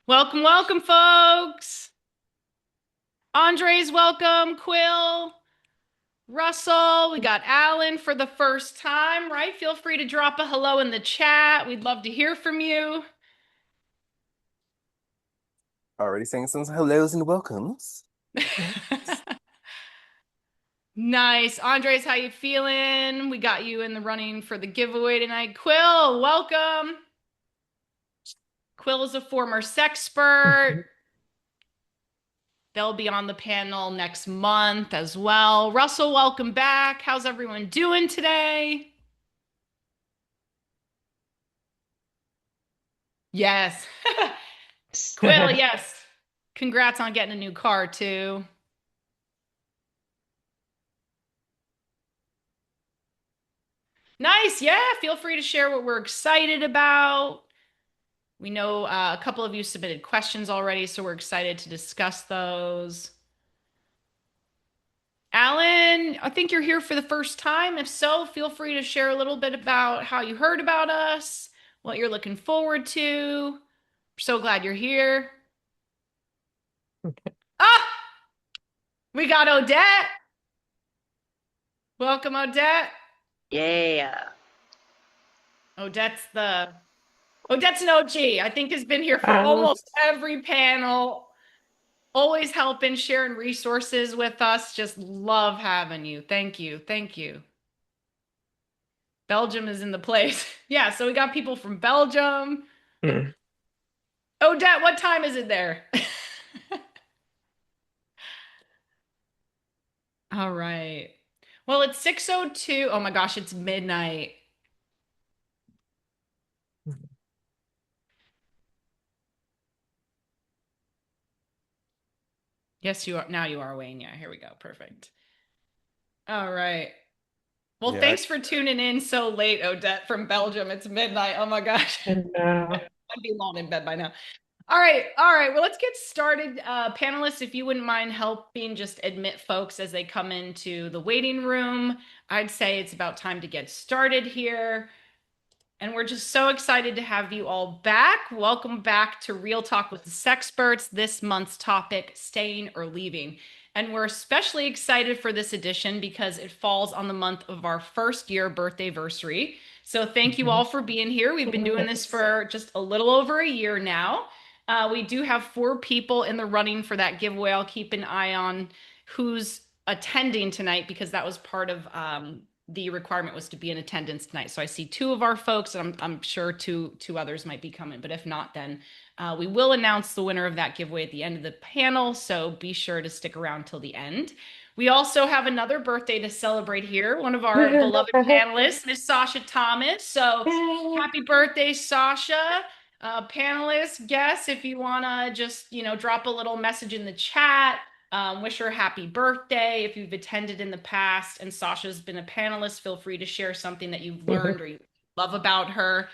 Welcome, welcome, folks. Andre's welcome, Quill, Russell. We got Alan for the first time, right? Feel free to drop a hello in the chat. We'd love to hear from you. Already saying some hellos and welcomes. Nice. Andres, how you feeling? We got you in the running for the giveaway tonight. Quill, welcome. Quill is a former sexpert. They'll be on the panel next month as well. Russell, welcome back. How's everyone doing today? Yes. Quill, yes. Congrats on getting a new car too. Nice. Yeah. Feel free to share what we're excited about. We know a couple of you submitted questions already, so we're excited to discuss those. Alan, I think you're here for the first time. If so, feel free to share a little bit about how you heard about us, what you're looking forward to. We're so glad you're here. Ah, we got Odette. Welcome, Odette. Yeah. Odette's the Odette's an OG. I think has been here for Um, almost every panel. Always helping, sharing resources with us. Just love having you. Thank you. Thank you. Belgium is in the place. Yeah, so we got people from Belgium. hmm. Odette, what time is it there? All right. Well, it's 6:02. Oh my gosh, it's midnight. Yes, you are. Now you are, Wayne. Yeah, here we go. Perfect. All right. Well, Yeah. thanks for tuning in so late, Odette from Belgium. It's midnight. Oh my gosh. And I'd be alone in bed by now. All right, all right. Well, let's get started. Panelists, if you wouldn't mind helping just admit folks as they come into the waiting room, I'd say it's about time to get started here. And we're just so excited to have you all back. Welcome back to Real Talk with the Sexperts. This month's topic, staying or leaving. And we're especially excited for this edition because it falls on the month of our first year birthday anniversary. So thank you all for being here. We've been doing this for just a little over a year now. We do have 4 people in the running for that giveaway. I'll keep an eye on who's attending tonight because that was part of the requirement was to be in attendance tonight. So I see 2 of our folks, and I'm sure two others might be coming. But if not, then we will announce the winner of that giveaway at the end of the panel. So be sure to stick around till the end. We also have another birthday to celebrate here. One of our beloved panelists, Miss Sasha Thomas. So happy birthday, Sasha. Panelists, guests, if you want to just, drop a little message in the chat, wish her happy birthday. If you've attended in the past and Sasha's been a panelist, feel free to share something that you've learned or you love about her.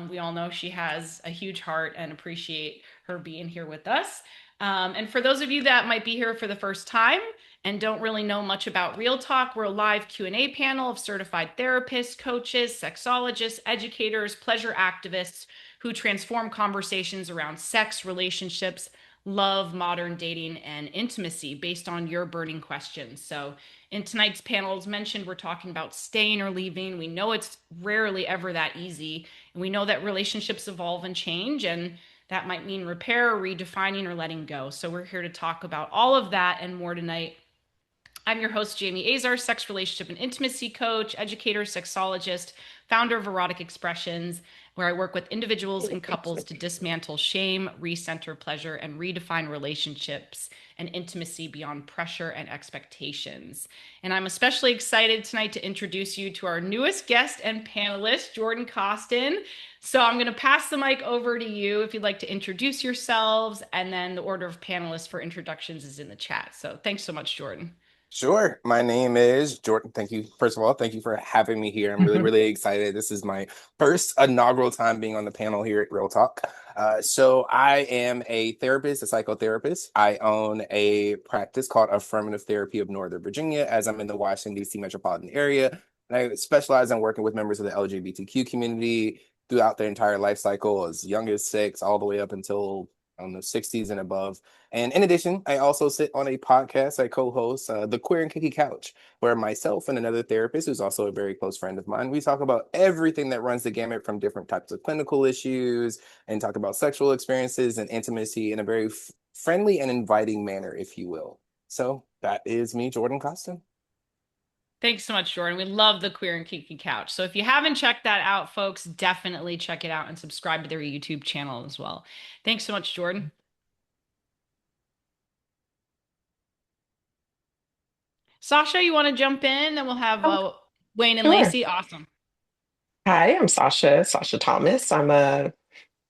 We all know she has a huge heart and appreciate her being here with us. And for those of you that might be here for the first time and don't really know much about Real Talk, we're a live Q&A panel of certified therapists, coaches, sexologists, educators, pleasure activists who transform conversations around sex, relationships, love, modern dating, and intimacy based on your burning questions. So, in tonight's panel, as mentioned, we're talking about staying or leaving. We know it's rarely ever that easy. And we know that relationships evolve and change, and that might mean repair, redefining, or letting go. So, we're here to talk about all of that and more tonight. I'm your host, Jamie Azar, sex, relationship, and intimacy coach, educator, sexologist, founder of Erotic Expressions, where I work with individuals and couples to dismantle shame, recenter pleasure, and redefine relationships and intimacy beyond pressure and expectations. And I'm especially excited tonight to introduce you to our newest guest and panelist, Jordan Costin. So I'm going to pass the mic over to you if you'd like to introduce yourselves, and then the order of panelists for introductions is in the chat. So thanks so much, Jordan. Sure. My name is Jordan. Thank you. First of all, thank you for having me here. I'm really, really excited. This is my first inaugural time being on the panel here at Real Talk. So I am a therapist, a psychotherapist. I own a practice called Affirmative Therapy of Northern Virginia, as I'm in the Washington, D.C. metropolitan area. And I specialize in working with members of the LGBTQ community throughout their entire life cycle, as young as 6, all the way up until on the 60s and above. And in addition, I also sit on a podcast. I co-host the Queer and Kinky Couch, where myself and another therapist, who's also a very close friend of mine, we talk about everything that runs the gamut from different types of clinical issues and talk about sexual experiences and intimacy in a very friendly and inviting manner, if you will. So that is me, Jordan Costin. Thanks so much, Jordan. We love the Queer and Kinky Couch. So if you haven't checked that out, folks, definitely check it out and subscribe to their YouTube channel as well. Thanks so much, Jordan. Sasha, you want to jump in? Then we'll have Oh, Wayne and sure. Lacey. Awesome. Hi, I'm Sasha Thomas. I'm a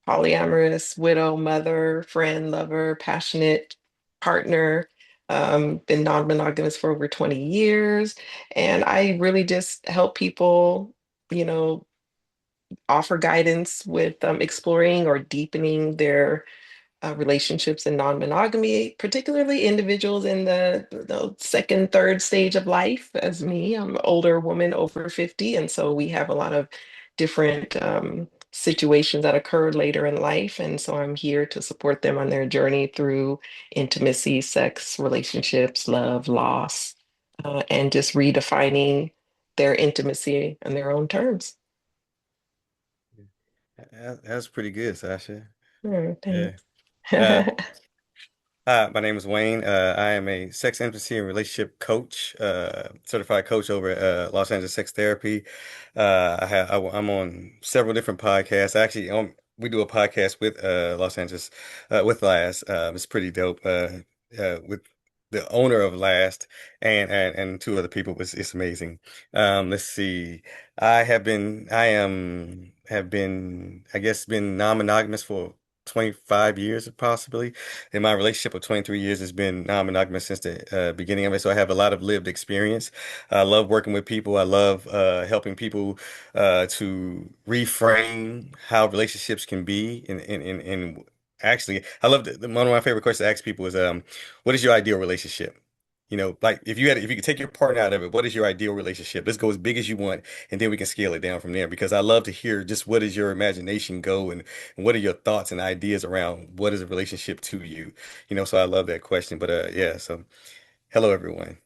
polyamorous widow, mother, friend, lover, passionate partner. Been non-monogamous for over 20 years. And I really just help people, you know, offer guidance with exploring or deepening their relationships in non-monogamy, particularly individuals in the second, third stage of life. As me, I'm an older woman over 50, and so we have a lot of different situations that occur later in life, and so I'm here to support them on their journey through intimacy, sex, relationships, love, loss, and just redefining their intimacy on their own terms. That's pretty good, Sasha. Yeah. Thanks. Uh, Hi, my name is Wayne. I am a sex intimacy and relationship coach, certified coach over at Los Angeles Sex Therapy. I'm on several different podcasts. Actually, we do a podcast with Los Angeles with Last. It's pretty dope. With the owner of Last and two other people. It's amazing. Let's see. I guess, been non-monogamous for 25 years possibly. In my relationship of 23 years has been non-monogamous since the beginning of it. So I have a lot of lived experience. I love working with people. I love helping people to reframe how relationships can be. And actually, I love one of my favorite questions to ask people is, what is your ideal relationship? Like if you could take your partner out of it, what is your ideal relationship? Let's go as big as you want, and then we can scale it down from there. Because I love to hear just what does your imagination go and what are your thoughts and ideas around what is a relationship to you? So I love that question. But yeah, so hello everyone.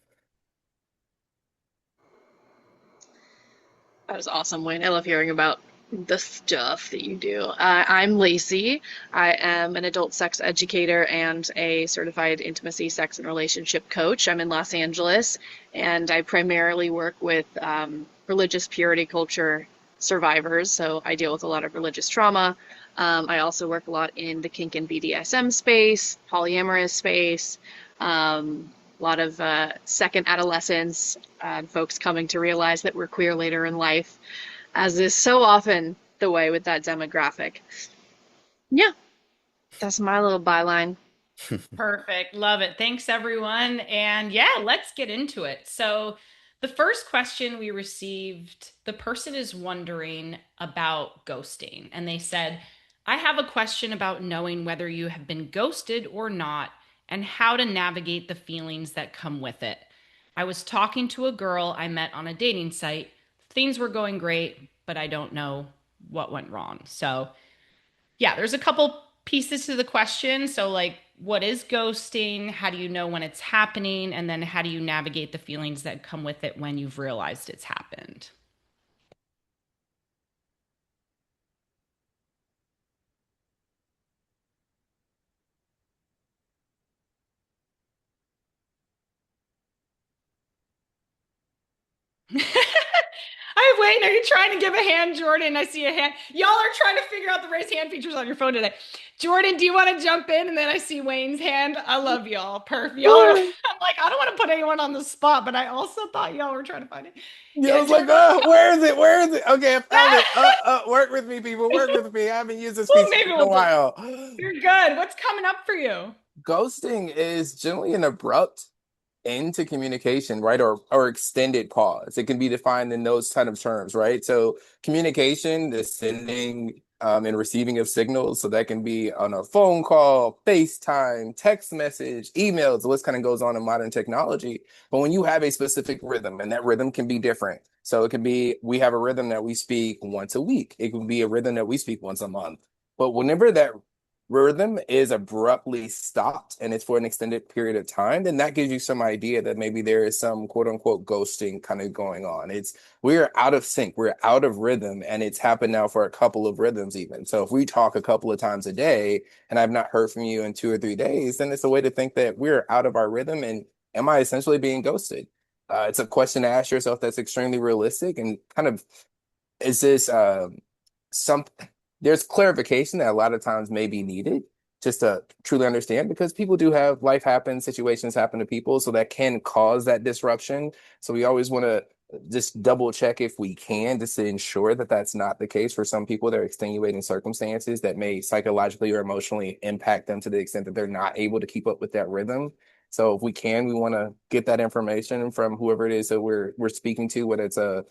That was awesome, Wayne. I love hearing about the stuff that you do. I'm Lacey. I am an adult sex educator and a certified intimacy, sex, and relationship coach. I'm in Los Angeles, and I primarily work with religious purity culture survivors. So I deal with a lot of religious trauma. I also work a lot in the kink and BDSM space, polyamorous space. A lot of second adolescence, folks coming to realize that we're queer later in life, as is so often the way with that demographic. Yeah, that's my little byline. Perfect. Love it. Thanks, everyone. And yeah, let's get into it. So, the first question we received, the person is wondering about ghosting. And they said, I have a question about knowing whether you have been ghosted or not and how to navigate the feelings that come with it. I was talking to a girl I met on a dating site. Things were going great, but I don't know what went wrong. So, yeah, there's a couple pieces to the question. So, like, what is ghosting? How do you know when it's happening? And then, how do you navigate the feelings that come with it when you've realized it's happened? I'm waiting. Are you trying to give a hand, Jordan? I see a hand. Y'all are trying to figure out the raise hand features on your phone today. Jordan, do you want to jump in? And then I see Wayne's hand. I love y'all. Perfect. Y'all are, I'm like, I don't want to put anyone on the spot, but I also thought y'all were trying to find it. Yeah, I Yeah, was like, Jordan, what's where is it? Where is it? Okay, I found coming? it. Work with me, people. Work with me. I haven't used this Well, feature maybe in a we'll just. while. You're good. What's coming up for you? Ghosting is generally an abrupt into communication, right? Or extended pause. It can be defined in those kind of terms, right? So communication, the sending and receiving of signals. So that can be on a phone call, FaceTime, text message, emails, what kind of goes on in modern technology. But when you have a specific rhythm, and that rhythm can be different. So it can be we have a rhythm that we speak once a week. It can be a rhythm that we speak once a month. But whenever that rhythm is abruptly stopped and it's for an extended period of time, then that gives you some idea that maybe there is some quote unquote ghosting kind of going on. It's we're out of sync, we're out of rhythm, and it's happened now for a couple of rhythms even. So if we talk a couple of times a day and I've not heard from you in 2 or 3 days, then it's a way to think that we're out of our rhythm and am I essentially being ghosted? It's a question to ask yourself that's extremely realistic and kind of is this some there's clarification that a lot of times may be needed just to truly understand because people do have life happen, situations happen to people, so that can cause that disruption. So we always want to just double check if we can, just to ensure that that's not the case for some people. There are extenuating circumstances that may psychologically or emotionally impact them to the extent that they're not able to keep up with that rhythm. So if we can, we want to get that information from whoever it is that we're speaking to, whether it's a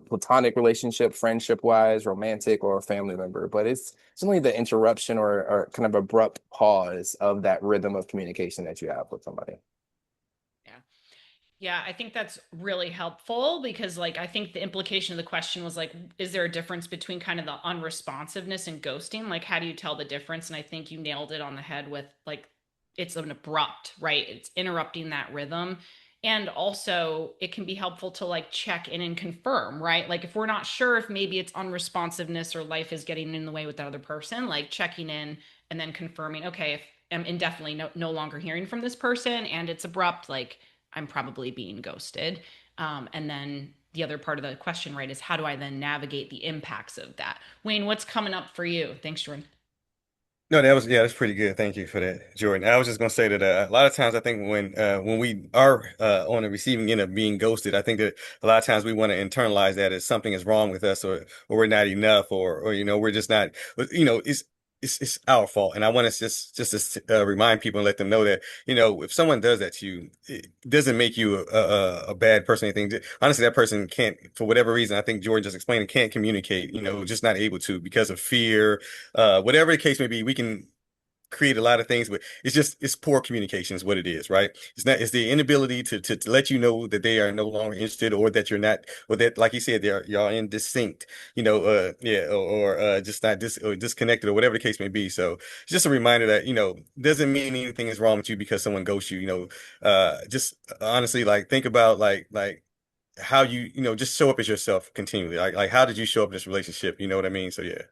platonic relationship, friendship wise, romantic, or a family member. But it's only the interruption or kind of abrupt pause of that rhythm of communication that you have with somebody. Yeah. Yeah, I think that's really helpful because, like, I think the implication of the question was like, is there a difference between kind of the unresponsiveness and ghosting? Like, how do you tell the difference? And I think you nailed it on the head with like, it's an abrupt, right? It's interrupting that rhythm. And also, it can be helpful to like check in and confirm, right? Like, if we're not sure if maybe it's unresponsiveness or life is getting in the way with that other person, like checking in and then confirming, okay, if I'm indefinitely no longer hearing from this person and it's abrupt, like, I'm probably being ghosted. And then the other part of the question, right, is how do I then navigate the impacts of that? Wayne, what's coming up for you? Thanks, Jordan. No, that was yeah, that's pretty good. Thank you for that, Jordan. I was just gonna say that a lot of times I think when we are on the receiving end of being ghosted, I think that a lot of times we want to internalize that as something is wrong with us or we're not enough or we're just not it's our fault. And I want to just to remind people and let them know that if someone does that to you, it doesn't make you a bad person or anything. Honestly, that person can't for whatever reason. I think Jordan just explained can't communicate. Just not able to because of fear whatever the case may be, we can create a lot of things, but it's poor communication is what it is, right? It's the inability to let you know that they are no longer interested or that you're not or that like you said y'all in distinct, yeah, or just not or disconnected or whatever the case may be. So it's just a reminder that, doesn't mean anything is wrong with you because someone ghosts you, just honestly like think about like how just show up as yourself continually. Like how did you show up in this relationship? You know what I mean? So yeah.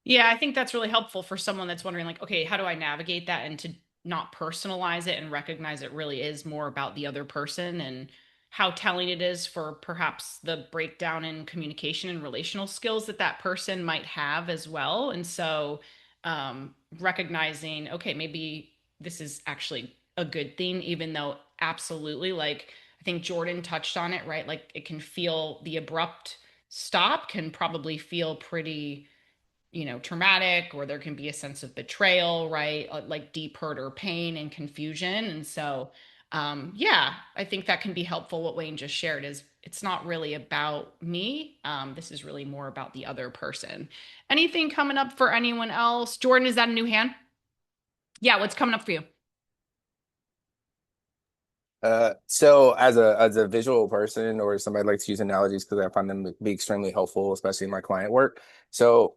Yeah, I think that's really helpful for someone that's wondering, like, okay, how do I navigate that and to not personalize it and recognize it really is more about the other person and how telling it is for perhaps the breakdown in communication and relational skills that that person might have as well. And so, recognizing, okay, maybe this is actually a good thing, even though absolutely, like, I think Jordan touched on it, right? Like, it can feel the abrupt stop can probably feel pretty traumatic, or there can be a sense of betrayal, right? Like deep hurt or pain and confusion. And so, yeah, I think that can be helpful. What Wayne just shared is it's not really about me. This is really more about the other person. Anything coming up for anyone else? Jordan, is that a new hand? Yeah, what's coming up for you? So as a visual person or somebody likes to use analogies because I find them to be extremely helpful, especially in my client work. So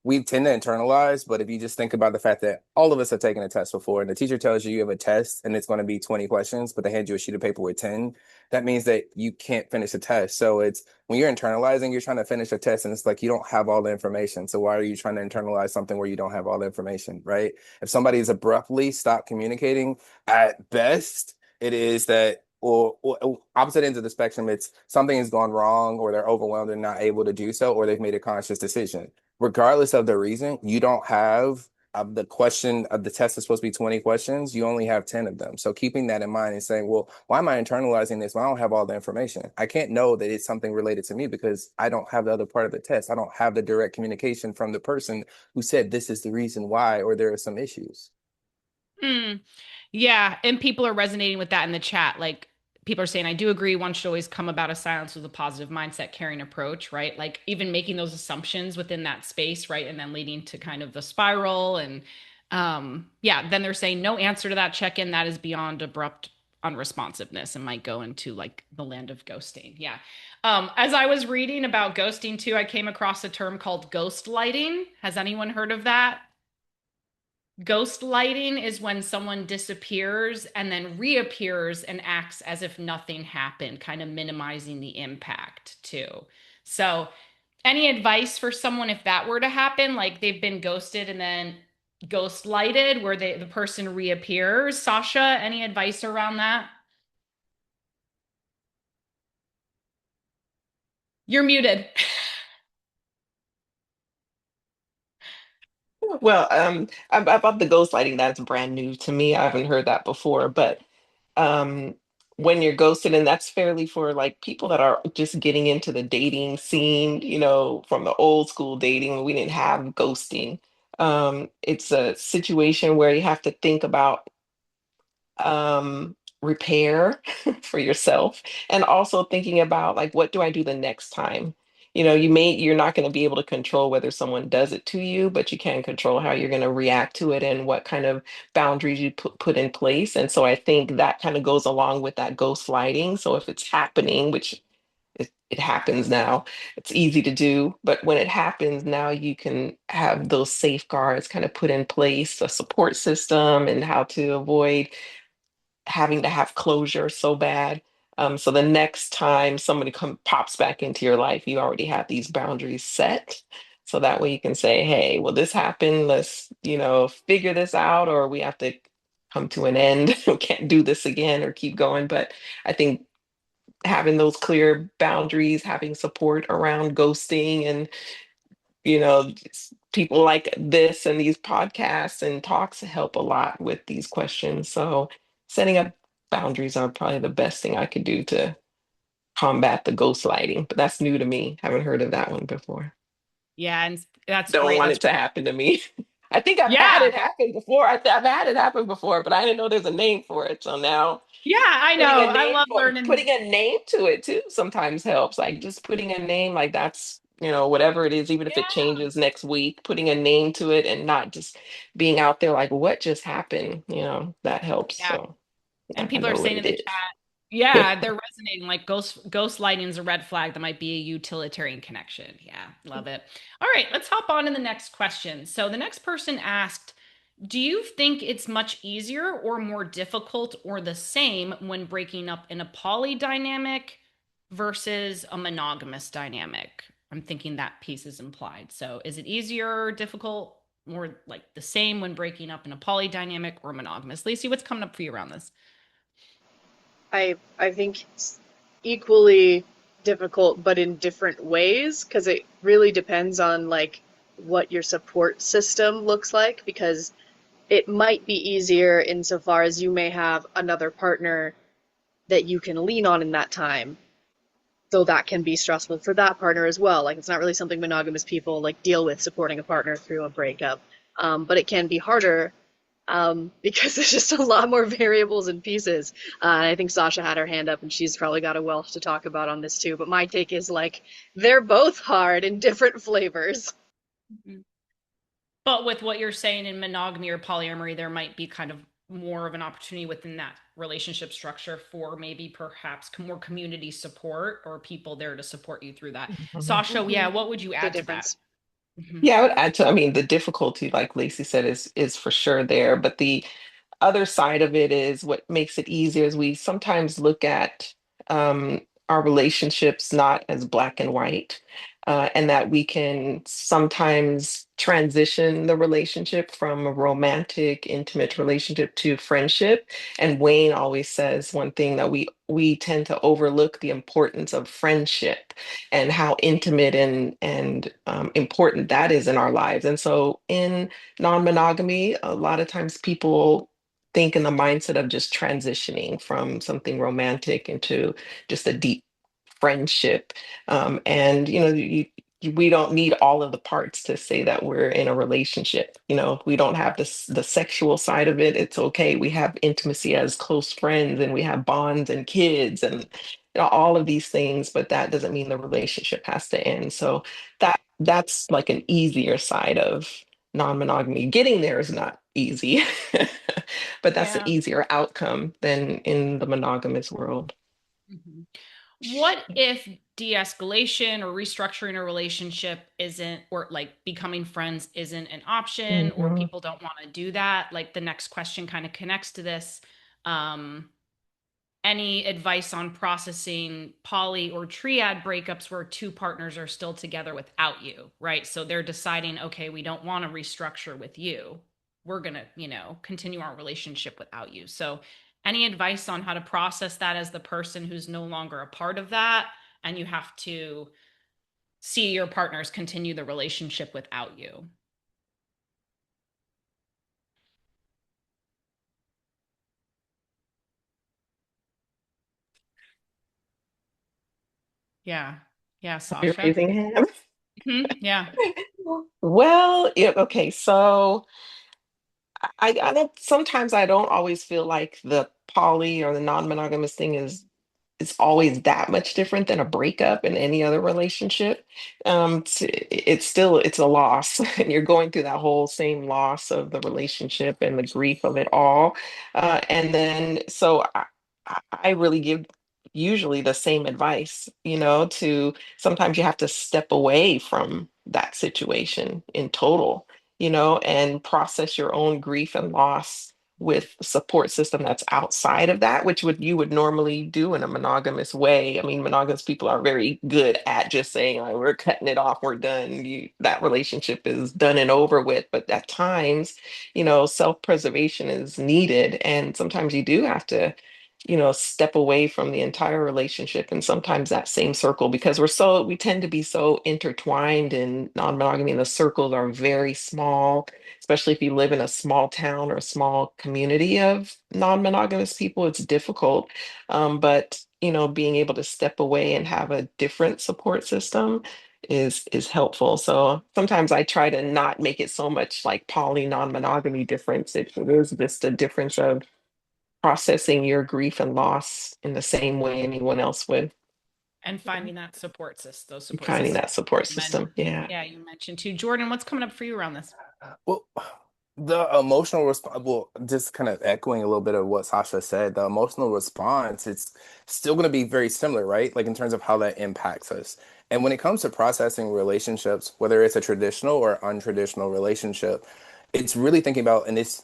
we tend to internalize, but if you just think about the fact that all of us have taken a test before, and the teacher tells you you have a test and it's going to be 20 questions, but they hand you a sheet of paper with 10, that means that you can't finish the test. So it's when you're internalizing, you're trying to finish a test, and it's like you don't have all the information. So why are you trying to internalize something where you don't have all the information, right? If somebody's abruptly stopped communicating, at best it is that or opposite ends of the spectrum, it's something has gone wrong or they're overwhelmed and not able to do so, or they've made a conscious decision. Regardless of the reason, you don't have the question of the test is supposed to be 20 questions. You only have 10 of them. So keeping that in mind and saying, well, why am I internalizing this? Well, I don't have all the information. I can't know that it's something related to me because I don't have the other part of the test. I don't have the direct communication from the person who said this is the reason why, or there are some issues. Hmm. Yeah, and people are resonating with that in the chat. Like people are saying, I do agree one should always come about a silence with a positive mindset, caring approach, right? Like even making those assumptions within that space, right? And then leading to kind of the spiral. And yeah, then they're saying no answer to that check-in, that is beyond abrupt unresponsiveness and might go into like the land of ghosting. Yeah. As I was reading about ghosting too, I came across a term called ghost lighting. Has anyone heard of that? Ghost lighting is when someone disappears and then reappears and acts as if nothing happened, kind of minimizing the impact too. So, any advice for someone if that were to happen, like they've been ghosted and then ghost lighted, where the person reappears? Sasha, any advice around that? You're muted. Well, about the ghostlighting, that's brand new to me. I haven't heard that before, but um, when you're ghosted, and that's fairly for like people that are just getting into the dating scene, from the old school dating when we didn't have ghosting. It's a situation where you have to think about repair for yourself, and also thinking about like, what do I do the next time? You're not going to be able to control whether someone does it to you, but you can control how you're going to react to it and what kind of boundaries you put in place. And so I think that kind of goes along with that gaslighting. So if it's happening, which it happens now, it's easy to do, but when it happens now, you can have those safeguards kind of put in place, a support system, and how to avoid having to have closure so bad. So the next time somebody pops back into your life, you already have these boundaries set. So that way you can say, hey, well, this happened. Let's, figure this out, or we have to come to an end. We can't do this again or keep going. But I think having those clear boundaries, having support around ghosting, and people like this and these podcasts and talks help a lot with these questions. So setting up boundaries are probably the best thing I could do to combat the ghostlighting. But that's new to me. Haven't heard of that one before. Yeah, and that's Don't great. want That's it to happen to me. I think I've had yeah. it happen before. I've had it happen before, but I didn't know there's a name for it. So now Yeah, I putting know. a I name love for learning. putting a name to it too sometimes helps. Like just putting a name, like that's, whatever it is, even if it Yeah. changes next week, putting a name to it and not just being out there like, what just happened, that helps. Yeah. So And now I people are know what saying in it the is. chat, yeah, they're resonating like ghost lighting is a red flag. That might be a utilitarian connection. Yeah, love it. All right, let's hop on to the next question. So the next person asked, do you think it's much easier or more difficult or the same when breaking up in a poly dynamic versus a monogamous dynamic? I'm thinking that piece is implied. So is it easier, difficult, or like the same when breaking up in a poly dynamic or monogamous? Lacey, what's coming up for you around this? I think it's equally difficult, but in different ways, because it really depends on like what your support system looks like, because it might be easier insofar as you may have another partner that you can lean on in that time, though that can be stressful for that partner as well. Like it's not really something monogamous people like deal with, supporting a partner through a breakup. But it can be harder because there's just a lot more variables and pieces. And I think Sasha had her hand up, and she's probably got a wealth to talk about on this too. But my take is like they're both hard in different flavors. Mhm. But with what you're saying in monogamy or polyamory, there might be kind of more of an opportunity within that relationship structure for maybe perhaps more community support or people there to support you through that. Mhm. Sasha, yeah, Mm-hmm. what would you The add to that? difference. Mhm. Yeah, I would add to, I mean, the difficulty, like Lacey said, is for sure there, but the other side of it is what makes it easier is we sometimes look at our relationships not as black and white, and that we can sometimes transition the relationship from a romantic, intimate relationship to friendship. And Wayne always says one thing that we tend to overlook the importance of friendship and how intimate and important that is in our lives. And so in non-monogamy, a lot of times people think in the mindset of just transitioning from something romantic into just a deep friendship. And we don't need all of the parts to say that we're in a relationship. We don't have the sexual side of it. It's okay. We have intimacy as close friends, and we have bonds and kids, and all of these things. But that doesn't mean the relationship has to end. So that's like an easier side of non-monogamy. Getting there is not easy. but that's an Yeah. easier outcome than in the monogamous world. Mhm. What if de-escalation or restructuring a relationship isn't, or like becoming friends isn't an option, or Mhm. people don't want to do that? Like the next question kind of connects to this. Um, any advice on processing poly or triad breakups where two partners are still together without you, right? So they're deciding, okay, we don't want to restructure with you. We're going to, continue our relationship without you. So, any advice on how to process that as the person who's no longer a part of that and you have to see your partners continue the relationship without you? Yeah. Yeah, You're Sasha. raising hand. Yeah. Well, yeah, okay, so I don't sometimes I don't always feel like the poly or the non-monogamous thing is it's always that much different than a breakup in any other relationship. It's still it's a loss, and you're going through that whole same loss of the relationship and the grief of it all. And then so I really give usually the same advice, to sometimes you have to step away from that situation in total, and process your own grief and loss with a support system that's outside of that, which would you would normally do in a monogamous way. I mean, monogamous people are very good at just saying, like, we're cutting it off, we're done. That relationship is done and over with. But at times, self-preservation is needed. And sometimes you do have to, step away from the entire relationship and sometimes that same circle because we tend to be so intertwined in non-monogamy and the circles are very small, especially if you live in a small town or a small community of non-monogamous people, it's difficult. But being able to step away and have a different support system is helpful. So sometimes I try to not make it so much like poly non-monogamy difference. It is just a difference of processing your grief and loss in the same way anyone else would. And finding that support system, those support Finding systems that support you mentioned. system. Yeah. Yeah, you mentioned too. Jordan, what's coming up for you around this? Well, the emotional response, well, just kind of echoing a little bit of what Sasha said, the emotional response, it's still going to be very similar, right? Like in terms of how that impacts us. And when it comes to processing relationships, whether it's a traditional or untraditional relationship, it's really thinking about, and it's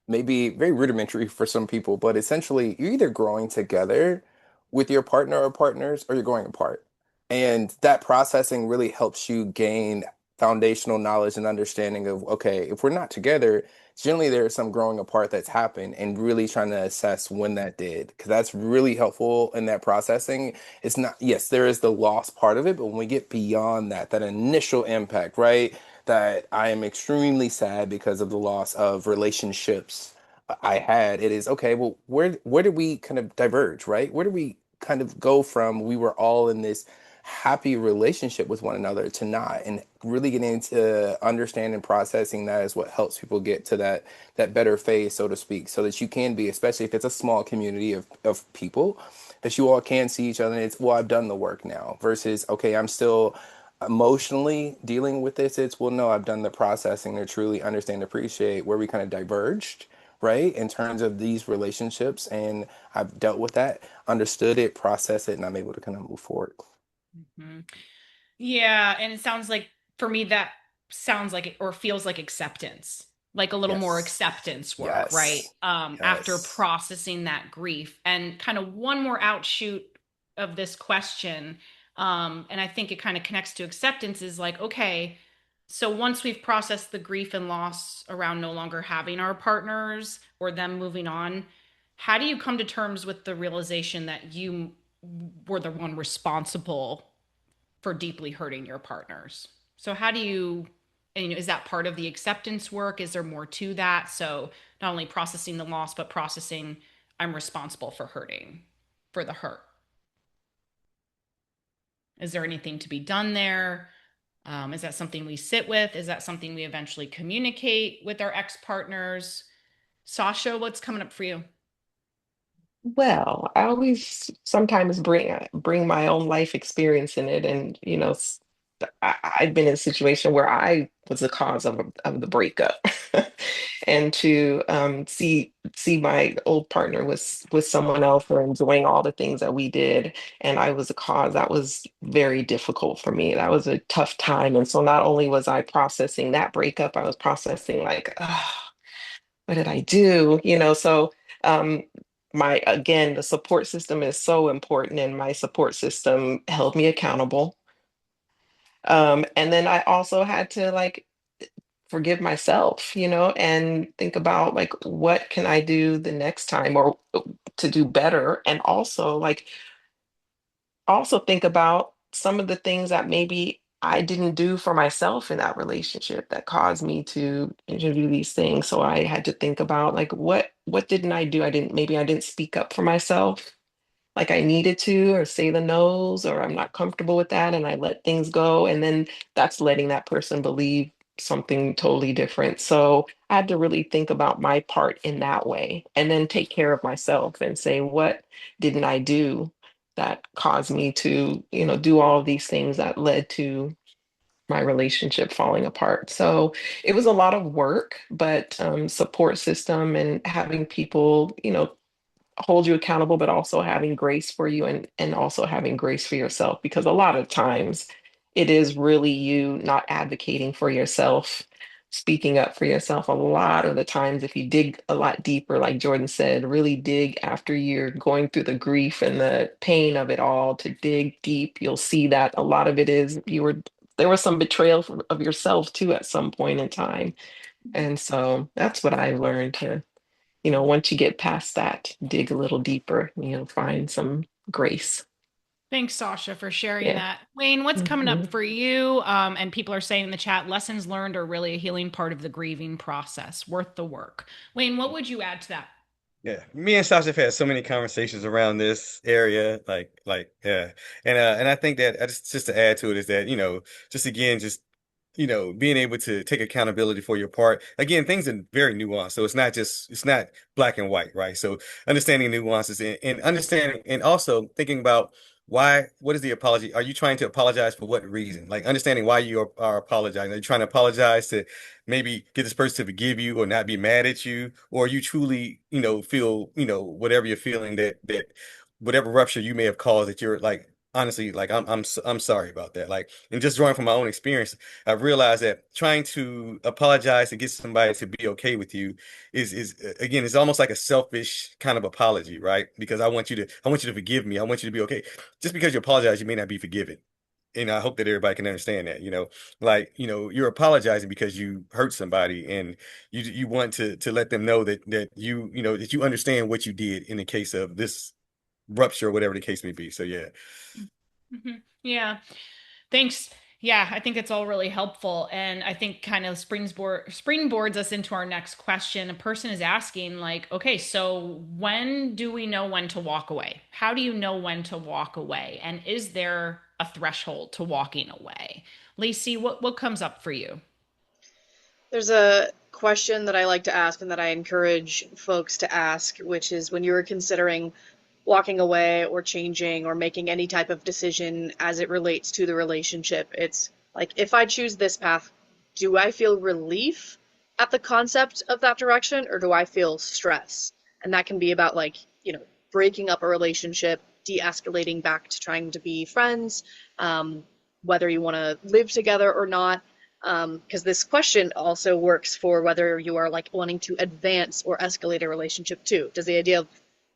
maybe very rudimentary for some people, but essentially you're either growing together with your partner or partners or you're going apart. And that processing really helps you gain foundational knowledge and understanding of, okay, if we're not together, generally there's some growing apart that's happened and really trying to assess when that did. Because that's really helpful in that processing. It's not, yes, there is the loss part of it, but when we get beyond that, that initial impact, right? That I am extremely sad because of the loss of relationships I had. It is okay, well, where did we kind of diverge, right? Where did we kind of go from we were all in this happy relationship with one another to not? And really getting into understanding and processing that is what helps people get to that better phase, so to speak, so that you can be, especially if it's a small community of people, that you all can see each other and it's, well, I've done the work now versus, okay, I'm still emotionally dealing with this. It's, well, no, I've done the processing to truly understand, appreciate where we kind of diverged, right, in terms of these relationships. And I've dealt with that, understood it, processed it, and I'm able to kind of move forward. Mhm. Yeah, and it sounds like for me that sounds like or feels like acceptance. Like a little more Yes. acceptance work, right? Yes. After Yes. processing that grief. And kind of one more outshoot of this question, and I think it kind of connects to acceptance is like, okay, so once we've processed the grief and loss around no longer having our partners or them moving on, how do you come to terms with the realization that you were the one responsible for deeply hurting your partners? So how do you, and is that part of the acceptance work? Is there more to that? So not only processing the loss, but processing I'm responsible for hurting, for the hurt. Is there anything to be done there? Is that something we sit with? Is that something we eventually communicate with our ex partners? Sasha, what's coming up for you? Well, I always sometimes bring my own life experience in it, and I've been in a situation where I was the cause of the breakup. And to see my old partner was with someone else or enjoying all the things that we did, and I was the cause, that was very difficult for me. That was a tough time. And so not only was I processing that breakup, I was processing like, oh, what did I do? So um my again, the support system is so important, and my support system held me accountable. And then I also had to like forgive myself, and think about like what can I do the next time, or to do better. And also think about some of the things that maybe I didn't do for myself in that relationship that caused me to do these things. So I had to think about like what didn't I do? I didn't speak up for myself like I needed to, or say the no's, or I'm not comfortable with that, and I let things go. And then that's letting that person believe something totally different. So I had to really think about my part in that way, and then take care of myself and say, what didn't I do that caused me to, do all of these things that led to my relationship falling apart. So it was a lot of work, but support system and having people, hold you accountable, but also having grace for you, and also having grace for yourself, because a lot of times it is really you not advocating for yourself, speaking up for yourself. A lot of the times, if you dig a lot deeper, like Jordan said, really dig after you're going through the grief and the pain of it all, to dig deep, you'll see that a lot of it is there was some betrayal of yourself too at some point in time. And so that's what I learned to, once you get past that, dig a little deeper, find some grace. Thanks, Sasha, for sharing Yeah. that. Wayne, what's coming up Mhm. for you? And people are saying in the chat, lessons learned are really a healing part of the grieving process, worth the work. Wayne, what would you add to that? Yeah, me and Sasha have had so many conversations around this area, yeah, and I think that just to add to it is that just again being able to take accountability for your part. Again, things are very nuanced, so it's not black and white, right? So understanding nuances and understanding and also thinking about what is the apology? Are you trying to apologize for what reason? Like understanding why you are apologizing. Are you trying to apologize to maybe get this person to forgive you or not be mad at you, or you truly, feel, whatever you're feeling that whatever rupture you may have caused that you're like honestly like I'm sorry about that. Like, and just drawing from my own experience, I've realized that trying to apologize to get somebody to be okay with you is again, it's almost like a selfish kind of apology, right? Because I want you to forgive me. I want you to be okay. Just because you apologize, you may not be forgiven. And I hope that everybody can understand that, like, you're apologizing because you hurt somebody and you want to let them know that that you understand what you did in the case of this rupture or whatever the case may be. So yeah. Mhm. Yeah. Thanks. Yeah, I think it's all really helpful. And I think kind of springboards us into our next question. A person is asking, like, okay, so when do we know when to walk away? How do you know when to walk away? And is there a threshold to walking away? Lacey, what comes up for you? There's a question that I like to ask and that I encourage folks to ask, which is when you're considering walking away or changing or making any type of decision as it relates to the relationship, it's like, if I choose this path, do I feel relief at the concept of that direction, or do I feel stress? And that can be about like, breaking up a relationship, de-escalating back to trying to be friends, um, whether you want to live together or not. Because this question also works for whether you are like wanting to advance or escalate a relationship too. Does the idea of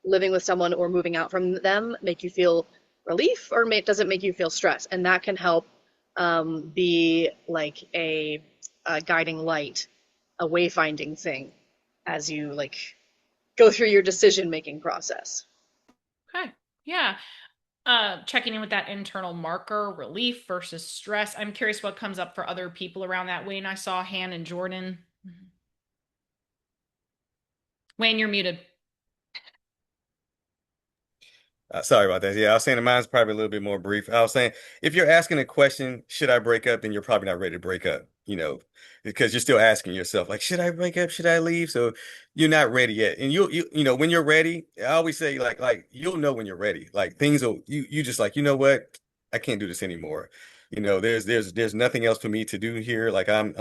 living with someone or moving out from them make you feel relief, or does it make you feel stress? And that can help be like a guiding light, a wayfinding thing as you like go through your decision making process. Okay. Yeah. Checking in with that internal marker, relief versus stress. I'm curious what comes up for other people around that. Wayne, I saw Han and Jordan. Wayne, you're muted. Sorry about that. Yeah, I was saying that mine's probably a little bit more brief. I was saying if you're asking a question, should I break up, then you're probably not ready to break up, because you're still asking yourself, like, should I break up? Should I leave? So you're not ready yet. And when you're ready, I always say like you'll know when you're ready. Like things will you just like, you know what? I can't do this anymore. There's nothing else for me to do here. Like I'm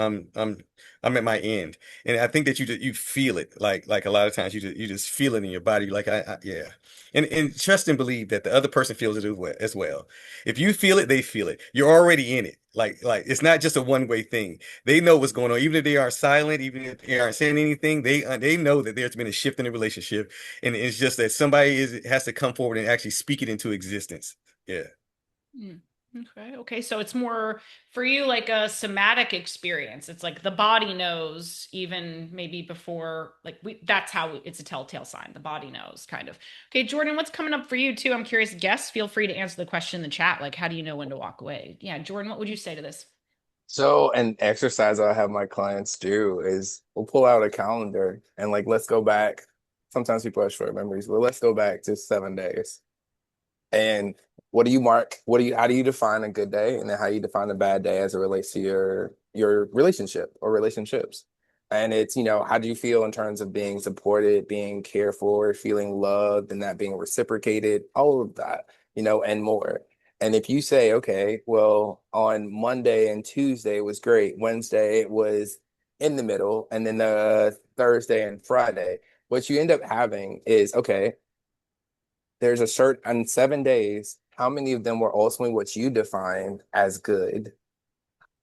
at my end. And I think that you feel it. Like a lot of times you just feel it in your body. Like yeah. And trust and believe that the other person feels it as well. If you feel it, they feel it. You're already in it. Like it's not just a one-way thing. They know what's going on. Even if they are silent, even if they aren't saying anything, they know that there's been a shift in the relationship, and it's just that somebody has to come forward and actually speak it into existence. Yeah. Mm. Okay. Okay. So it's more for you like a somatic experience. It's like the body knows even maybe before like that's how it's a telltale sign. The body knows kind of. Okay, Jordan, what's coming up for you too? I'm curious. Guests, feel free to answer the question in the chat. Like, how do you know when to walk away? Yeah, Jordan, what would you say to this? So an exercise I have my clients do is we'll pull out a calendar and like let's go back. Sometimes people have short memories, but let's go back to 7 days. And what do you mark? How do you define a good day? And then how you define a bad day as it relates to your relationship or relationships? And it's, how do you feel in terms of being supported, being cared for, feeling loved, and that being reciprocated, all of that, and more. And if you say, okay, well, on Monday and Tuesday was great, Wednesday it was in the middle, and then Thursday and Friday, what you end up having is, okay, there's a certain on 7 days, how many of them were ultimately what you defined as good?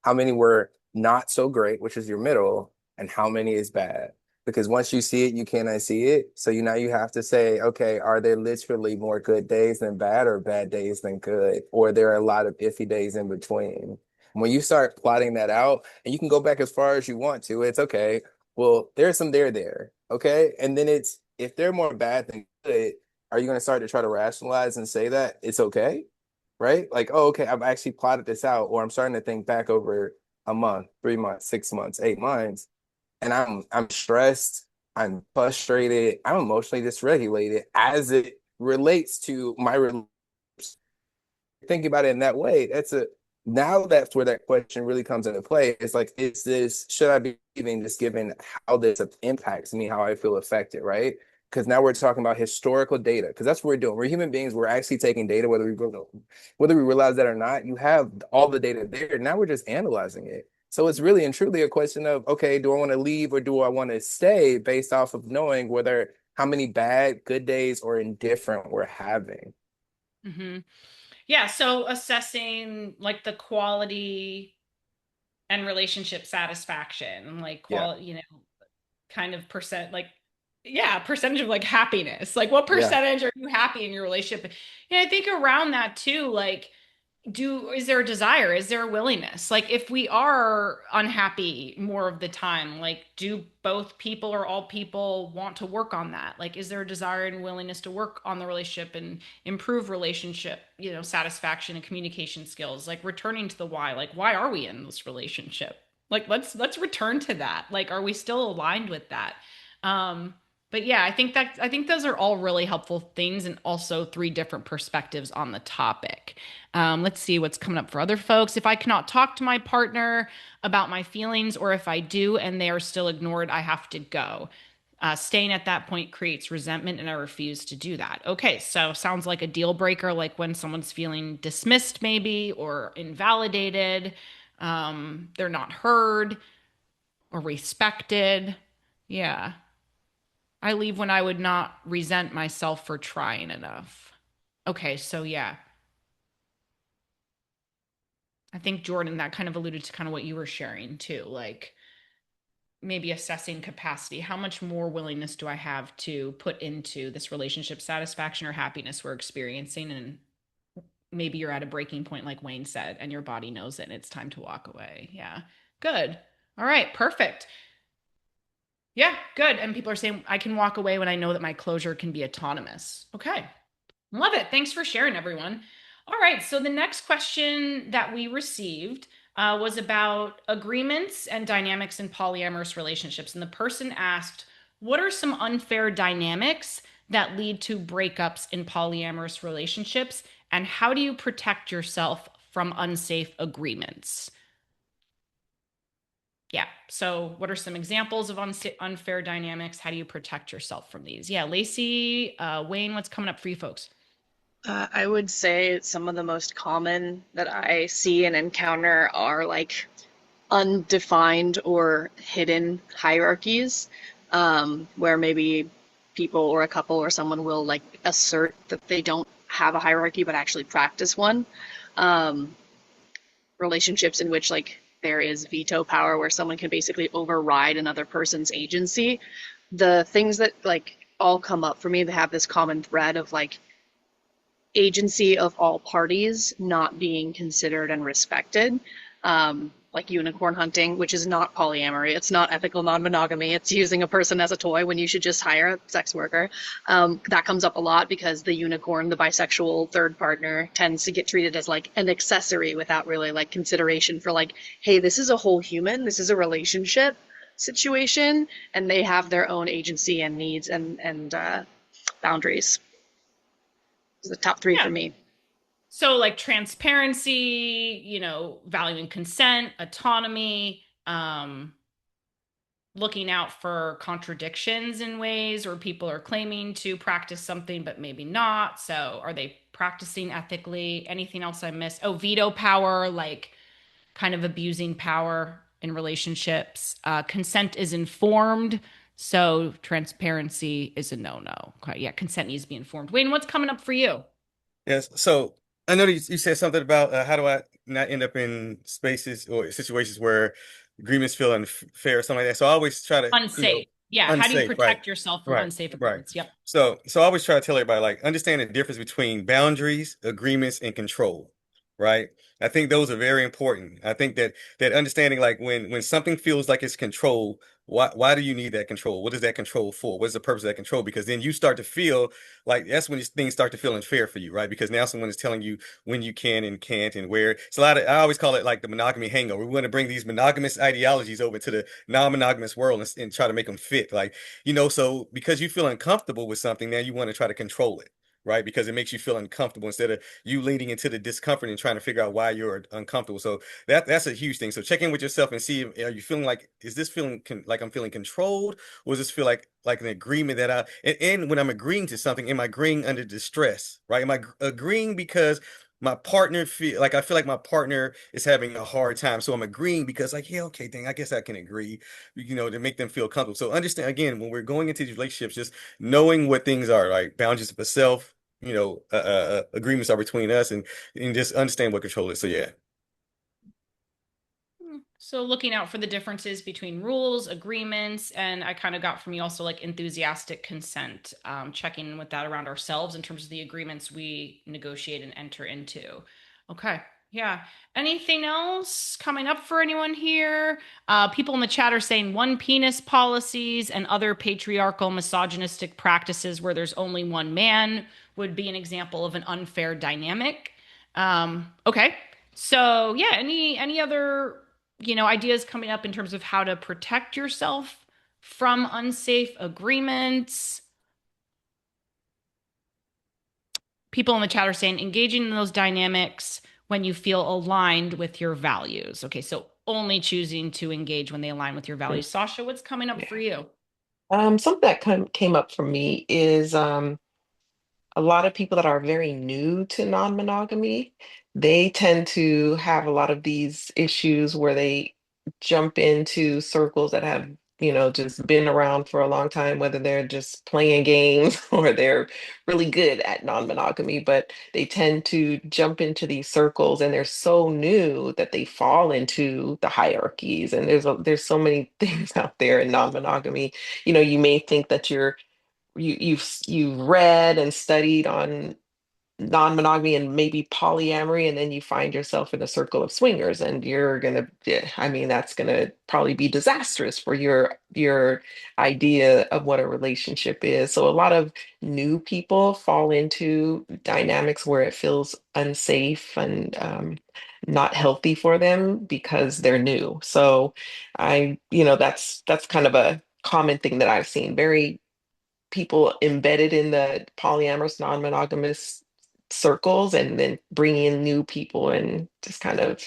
How many were not so great, which is your middle, and how many is bad? Because once you see it, you can't unsee it. So now you have to say, okay, are there literally more good days than bad or bad days than good? Or there are a lot of iffy days in between? When you start plotting that out, and you can go back as far as you want to, it's okay. Well, there's some there. Okay. And then it's if they're more bad than good, are you going to start to try to rationalize and say that it's okay? Right? Like, oh, okay, I've actually plotted this out, or I'm starting to think back over a month, 3 months, 6 months, 8 months, and I'm stressed, I'm frustrated, I'm emotionally dysregulated as it relates to my think about it in that way, now that's where that question really comes into play. It's like, should I be even just given how this impacts me, how I feel affected, right? Because now we're talking about historical data, because that's what we're doing. We're human beings. We're actually taking data, whether we realize that or not. You have all the data there. Now we're just analyzing it. So it's really and truly a question of, okay, do I want to leave or do I want to stay based off of knowing whether how many bad, good days or indifferent we're having. Hmm. Yeah, so assessing like the quality and relationship satisfaction, like Yeah. quality, kind of percent, like, yeah, percentage of like happiness. Like, what Yeah. percentage are you happy in your relationship? I think around that too, like, is there a desire? Is there a willingness? Like, if we are unhappy more of the time, like, do both people or all people want to work on that? Like, is there a desire and willingness to work on the relationship and improve relationship, satisfaction and communication skills? Like, returning to the why, like, why are we in this relationship? Like, let's return to that. Like, are we still aligned with that? Um, but yeah, I think those are all really helpful things and also three different perspectives on the topic. Let's see what's coming up for other folks. If I cannot talk to my partner about my feelings, or if I do and they are still ignored, I have to go. Staying at that point creates resentment, and I refuse to do that. Okay, so sounds like a deal breaker, like when someone's feeling dismissed, maybe, or invalidated, they're not heard or respected. Yeah. I leave when I would not resent myself for trying enough. Okay, so yeah, I think Jordan, that kind of alluded to kind of what you were sharing too, like maybe assessing capacity. How much more willingness do I have to put into this relationship satisfaction or happiness we're experiencing? And maybe you're at a breaking point, like Wayne said, and your body knows it and it's time to walk away. Yeah, good. All right, perfect. Yeah, good. And people are saying I can walk away when I know that my closure can be autonomous. Okay. Love it. Thanks for sharing, everyone. All right. So the next question that we received was about agreements and dynamics in polyamorous relationships. And the person asked, what are some unfair dynamics that lead to breakups in polyamorous relationships? And how do you protect yourself from unsafe agreements? Yeah. So, what are some examples of unfair dynamics? How do you protect yourself from these? Yeah. Lacey, Wayne, what's coming up for you folks? I would say some of the most common that I see and encounter are like undefined or hidden hierarchies, where maybe people or a couple or someone will like assert that they don't have a hierarchy but actually practice one. Um, Relationships in which like there is veto power where someone can basically override another person's agency. The things that like all come up for me, they have this common thread of like agency of all parties not being considered and respected. Like unicorn hunting, which is not polyamory. It's not ethical non-monogamy. It's using a person as a toy when you should just hire a sex worker. That comes up a lot because the unicorn, the bisexual third partner, tends to get treated as like an accessory without really like consideration for like, hey, this is a whole human. This is a relationship situation, and they have their own agency and needs and boundaries. The top three for Yeah. me. So like transparency, valuing consent, autonomy, looking out for contradictions in ways where people are claiming to practice something but maybe not. So are they practicing ethically? Anything else I missed? Oh, veto power, like kind of abusing power in relationships. Consent is informed. So transparency is a no-no. Okay, yeah, consent needs to be informed. Wayne, what's coming up for you? Yes. So I know you said something about how do I not end up in spaces or situations where agreements feel unfair or something like that. So I always try to, Unsafe. Yeah, how do you unsafe, right? protect yourself from Right, unsafe right. agreements? Yep. So I always try to tell everybody like understand the difference between boundaries, agreements, and control, right? I think those are very important. I think that understanding like when something feels like it's control, why do you need that control? What is that control for? What is the purpose of that control? Because then you start to feel like that's when these things start to feel unfair for you, right? Because now someone is telling you when you can and can't and where. It's a lot of I always call it like the monogamy hangover. We want to bring these monogamous ideologies over to the non-monogamous world and try to make them fit. Like so because you feel uncomfortable with something, now you want to try to control it, right? Because it makes you feel uncomfortable instead of you leading into the discomfort and trying to figure out why you're uncomfortable. So that's a huge thing. So check in with yourself and see, are you feeling like, is this feeling like I'm feeling controlled, or does this feel like an agreement that and when I'm agreeing to something, am I agreeing under distress, right? Am I agreeing because my partner I feel like my partner is having a hard time. So I'm agreeing because like, yeah, okay, dang, I guess I can agree, to make them feel comfortable. So understand again, when we're going into these relationships, just knowing what things are, like boundaries of self, agreements are between us and just understand what control is. So yeah. So looking out for the differences between rules, agreements, and I kind of got from you also like enthusiastic consent, checking in with that around ourselves in terms of the agreements we negotiate and enter into. Okay. Yeah. Anything else coming up for anyone here? People in the chat are saying one penis policies and other patriarchal misogynistic practices where there's only one man would be an example of an unfair dynamic. Okay. So yeah, any other ideas coming up in terms of how to protect yourself from unsafe agreements? People in the chat are saying engaging in those dynamics when you feel aligned with your values. Okay, so only choosing to engage when they align with your values. Sasha, what's coming up for Yeah. you? Something that came up for me is a lot of people that are very new to non-monogamy, they tend to have a lot of these issues where they jump into circles that have, just been around for a long time, whether they're just playing games or they're really good at non-monogamy, but they tend to jump into these circles and they're so new that they fall into the hierarchies. And there's so many things out there in non-monogamy. You may think that you've read and studied on non-monogamy and maybe polyamory, and then you find yourself in a circle of swingers and you're gonna, yeah, I mean, that's gonna probably be disastrous for your idea of what a relationship is. So a lot of new people fall into dynamics where it feels unsafe and not healthy for them because they're new. So that's kind of a common thing that I've seen. Very people embedded in the polyamorous, non-monogamous circles, and then bringing in new people and just kind of,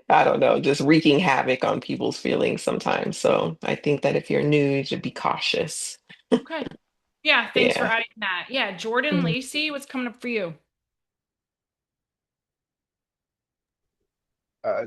I don't know, just wreaking havoc on people's feelings sometimes. So I think that if you're new, you should be cautious. Okay. Yeah, thanks for Yeah. adding that. Yeah, Jordan Mhm. Lacey, what's coming up for you? uh,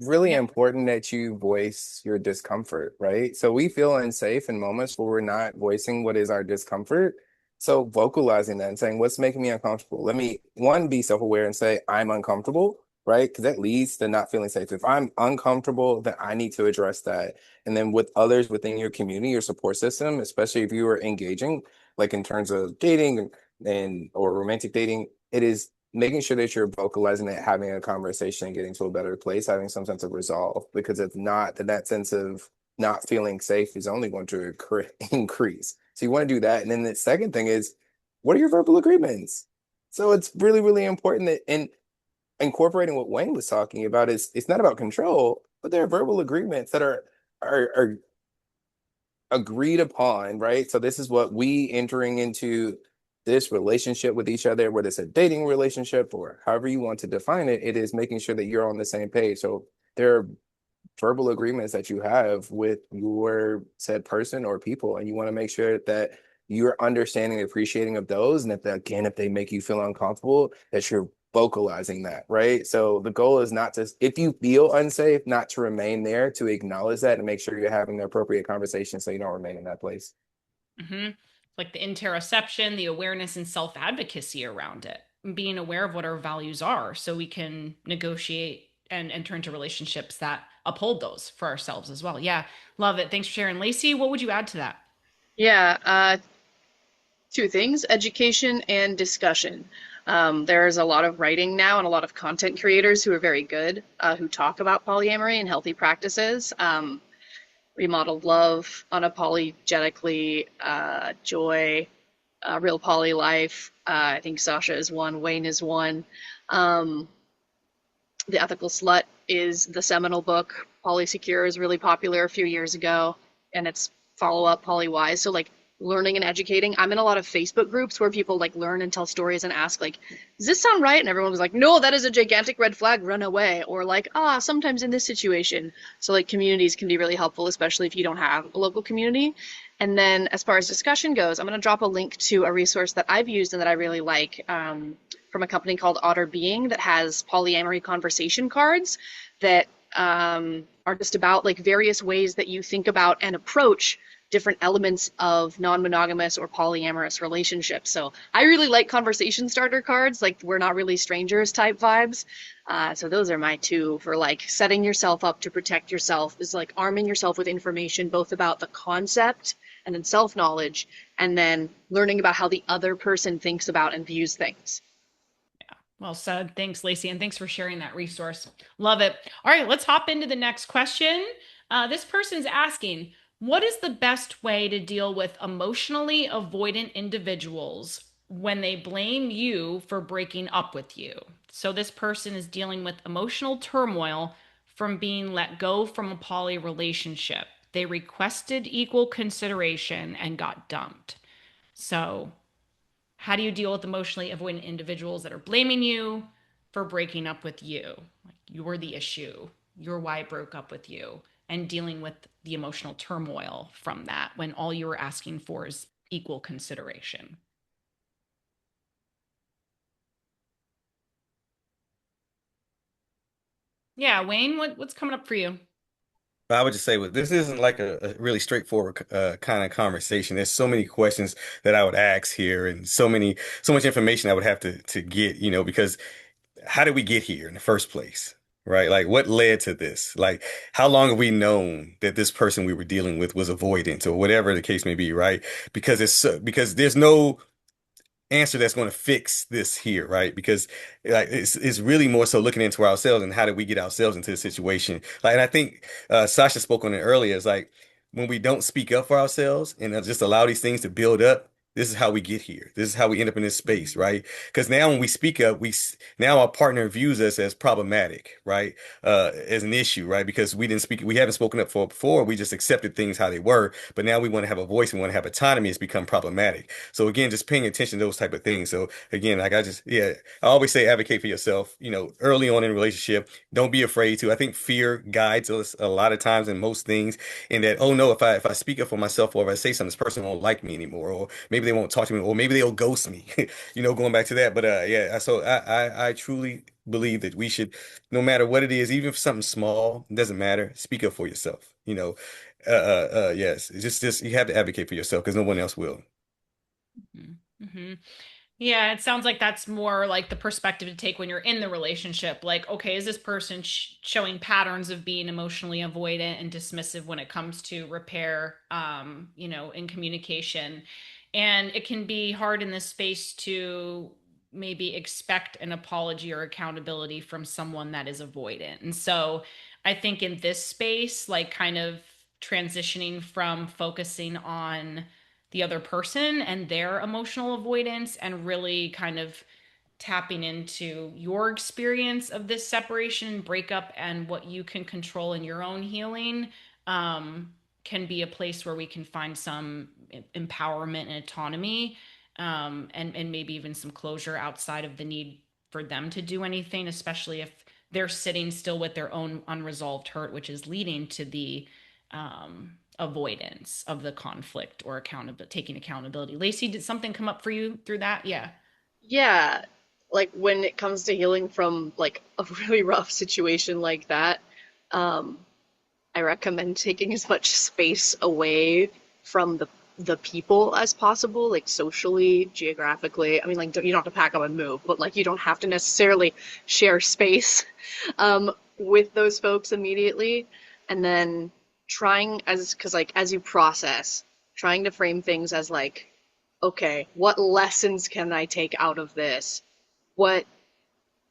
really Yeah. important that you voice your discomfort, right? So we feel unsafe in moments where we're not voicing what is our discomfort. So vocalizing that and saying, what's making me uncomfortable? Let me, one, be self-aware and say, I'm uncomfortable, right? Because that leads to not feeling safe. If I'm uncomfortable, then I need to address that. And then with others within your community, your support system, especially if you are engaging, like in terms of dating and or romantic dating, it is making sure that you're vocalizing it, having a conversation, getting to a better place, having some sense of resolve. Because if not, then that sense of not feeling safe is only going to increase. So you want to do that. And then the second thing is, what are your verbal agreements? So it's really, really important that in incorporating what Wayne was talking about is it's not about control, but there are verbal agreements that are agreed upon, right? So this is what we entering into this relationship with each other, whether it's a dating relationship or however you want to define it, it is making sure that you're on the same page. So there are verbal agreements that you have with your said person or people, and you want to make sure that you're understanding and appreciating of those, and that again, if they make you feel uncomfortable, that you're vocalizing that, right? So the goal is not to, if you feel unsafe, not to remain there, to acknowledge that and make sure you're having the appropriate conversation so you don't remain in that place. hmm Like the interoception, the awareness and self-advocacy around it, and being aware of what our values are so we can negotiate and enter into relationships that uphold those for ourselves as well. Yeah, love it. Thanks for sharing. Lacey, what would you add to that? Yeah, two things, education and discussion. There's a lot of writing now and a lot of content creators who are very good, who talk about polyamory and healthy practices. Remodeled Love, Unapologetically, Joy, Real Poly Life. I think Sasha is one, Wayne is one. Um, the Ethical Slut is the seminal book. Polysecure is really popular a few years ago, and it's follow up Polywise. So like learning and educating. I'm in a lot of Facebook groups where people like learn and tell stories and ask like, "Does this sound right?" And everyone was like, "No, that is a gigantic red flag. Run away." Or like, "Ah, sometimes in this situation." So like communities can be really helpful, especially if you don't have a local community. And then as far as discussion goes, I'm going to drop a link to a resource that I've used and that I really like. From a company called Otter Being that has polyamory conversation cards that are just about like various ways that you think about and approach different elements of non-monogamous or polyamorous relationships. So I really like conversation starter cards, like we're not really strangers type vibes. So those are my two for like setting yourself up to protect yourself, is like arming yourself with information both about the concept and then self-knowledge, and then learning about how the other person thinks about and views things. Well said. Thanks, Lacey, and thanks for sharing that resource. Love it. All right, let's hop into the next question. This person's asking, what is the best way to deal with emotionally avoidant individuals when they blame you for breaking up with you? So this person is dealing with emotional turmoil from being let go from a poly relationship. They requested equal consideration and got dumped. So how do you deal with emotionally avoidant individuals that are blaming you for breaking up with you? Like you're the issue. You're why I broke up with you. And dealing with the emotional turmoil from that when all you were asking for is equal consideration. Yeah, Wayne, what's coming up for you? But I would just say, well, this isn't like a really straightforward kind of conversation. There's so many questions that I would ask here, and so much information I would have to get, because how did we get here in the first place? Right? Like, what led to this? Like, how long have we known that this person we were dealing with was avoidant or whatever the case may be, right? Because there's no answer that's going to fix this here, right? Because like it's really more so looking into ourselves and how did we get ourselves into the situation. Like, and I think Sasha spoke on it earlier. It's like when we don't speak up for ourselves and just allow these things to build up. This is how we get here. This is how we end up in this space, right? Because now when we speak up, now our partner views us as problematic, right? As an issue, right? Because we haven't spoken up for it before. We just accepted things how they were, but now we want to have a voice. We want to have autonomy. It's become problematic. So again, just paying attention to those type of things. So again, like yeah, I always say advocate for yourself, early on in a relationship. Don't be afraid to. I think fear guides us a lot of times in most things, in that, oh no, if I speak up for myself or if I say something, this person won't like me anymore, or maybe maybe they won't talk to me, or maybe they'll ghost me. Going back to that. But yeah, so I truly believe that we should, no matter what it is, even if something small, it doesn't matter, speak up for yourself. Yes, it's just you have to advocate for yourself because no one else will. Mm-hmm. Yeah, it sounds like that's more like the perspective to take when you're in the relationship. Like, okay, is this person showing patterns of being emotionally avoidant and dismissive when it comes to repair, in communication? And it can be hard in this space to maybe expect an apology or accountability from someone that is avoidant. And so I think in this space, like kind of transitioning from focusing on the other person and their emotional avoidance and really kind of tapping into your experience of this separation and breakup and what you can control in your own healing, can be a place where we can find some empowerment and autonomy, and maybe even some closure outside of the need for them to do anything, especially if they're sitting still with their own unresolved hurt, which is leading to the avoidance of the conflict or taking accountability. Lacey, did something come up for you through that? Yeah. Yeah, like when it comes to healing from like a really rough situation like that, um, I recommend taking as much space away from the people as possible, like socially, geographically. I mean, like you don't have to pack up and move, but like you don't have to necessarily share space with those folks immediately. And then trying as, because like as you process, trying to frame things as like, okay, what lessons can I take out of this? What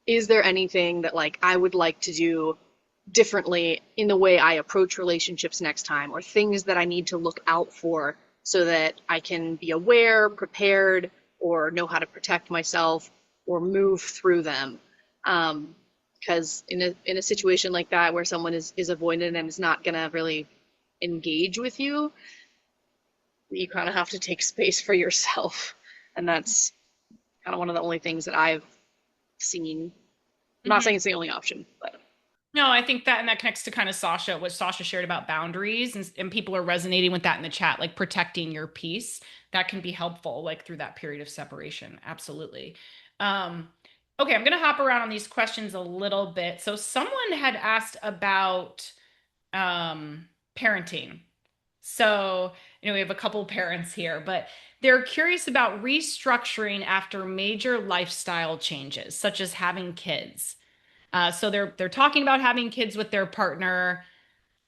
is there anything that like I would like to do differently in the way I approach relationships next time, or things that I need to look out for so that I can be aware, prepared, or know how to protect myself or move through them. Because in a situation like that where someone is avoidant and is not gonna really engage with you, you kind of have to take space for yourself, and that's kind of one of the only things that I've seen. I'm not Mm-hmm. saying it's the only option, but No, I think that, and that connects to kind of Sasha, what Sasha shared about boundaries, and people are resonating with that in the chat, like protecting your peace. That can be helpful, like through that period of separation. Absolutely. Um, okay, I'm gonna hop around on these questions a little bit. So someone had asked about parenting. So, we have a couple parents here, but they're curious about restructuring after major lifestyle changes, such as having kids. So they're talking about having kids with their partner.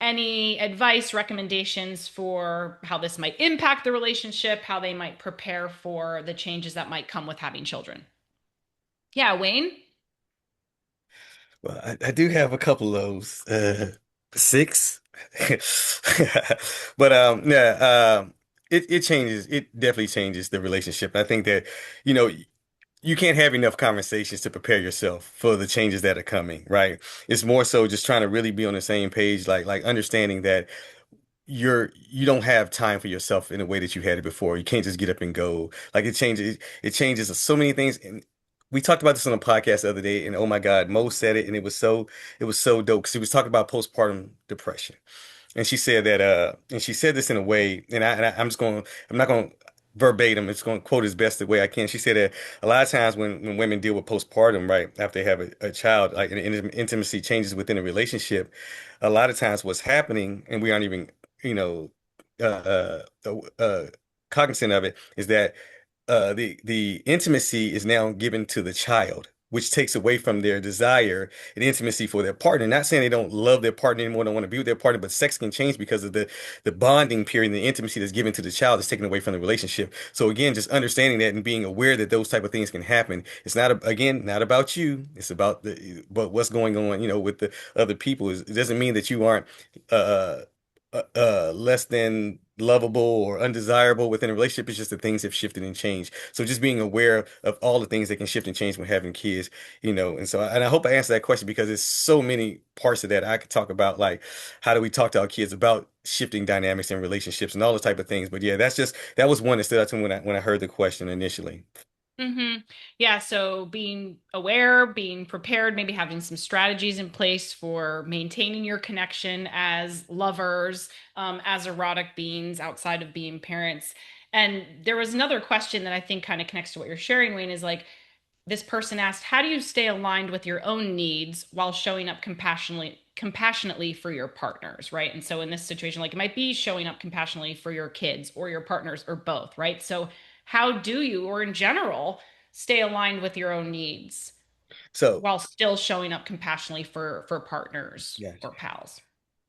Any advice, recommendations for how this might impact the relationship, how they might prepare for the changes that might come with having children? Yeah, Wayne? Well, I do have a couple of those. Six. But yeah, it changes. It definitely changes the relationship. I think that, you know, you can't have enough conversations to prepare yourself for the changes that are coming, right? It's more so just trying to really be on the same page, like understanding that you don't have time for yourself in a way that you had it before. You can't just get up and go. Like it changes so many things. And we talked about this on a podcast the other day, and oh my God, Mo said it, and it was so dope because he was talking about postpartum depression. And she said that, and she said this in a way, I'm not going to verbatim, it's going to quote as best the way I can. She said that a lot of times when women deal with postpartum, right, after they have a child, like intimacy changes within a relationship, a lot of times what's happening, and we aren't even, you know, cognizant of it, is that the intimacy is now given to the child, which takes away from their desire and intimacy for their partner. Not saying they don't love their partner anymore, don't want to be with their partner, but sex can change because of the bonding period and the intimacy that's given to the child is taken away from the relationship. So again, just understanding that and being aware that those type of things can happen. It's not again not about you. It's about what's going on, with the other people. It doesn't mean that you aren't uh less than lovable or undesirable within a relationship. It's just that things have shifted and changed. So just being aware of all the things that can shift and change when having kids, and so, and I hope I answered that question because there's so many parts of that I could talk about, like how do we talk to our kids about shifting dynamics in relationships and all those type of things. But yeah, that was one that stood out to me when I heard the question initially. Mm-hmm. Yeah, so being aware, being prepared, maybe having some strategies in place for maintaining your connection as lovers, as erotic beings outside of being parents. And there was another question that I think kind of connects to what you're sharing, Wayne, is like this person asked, how do you stay aligned with your own needs while showing up compassionately for your partners, right? And so in this situation, like it might be showing up compassionately for your kids or your partners or both, right? So how do you, or in general, stay aligned with your own needs So, while still showing up compassionately for partners yeah. or pals?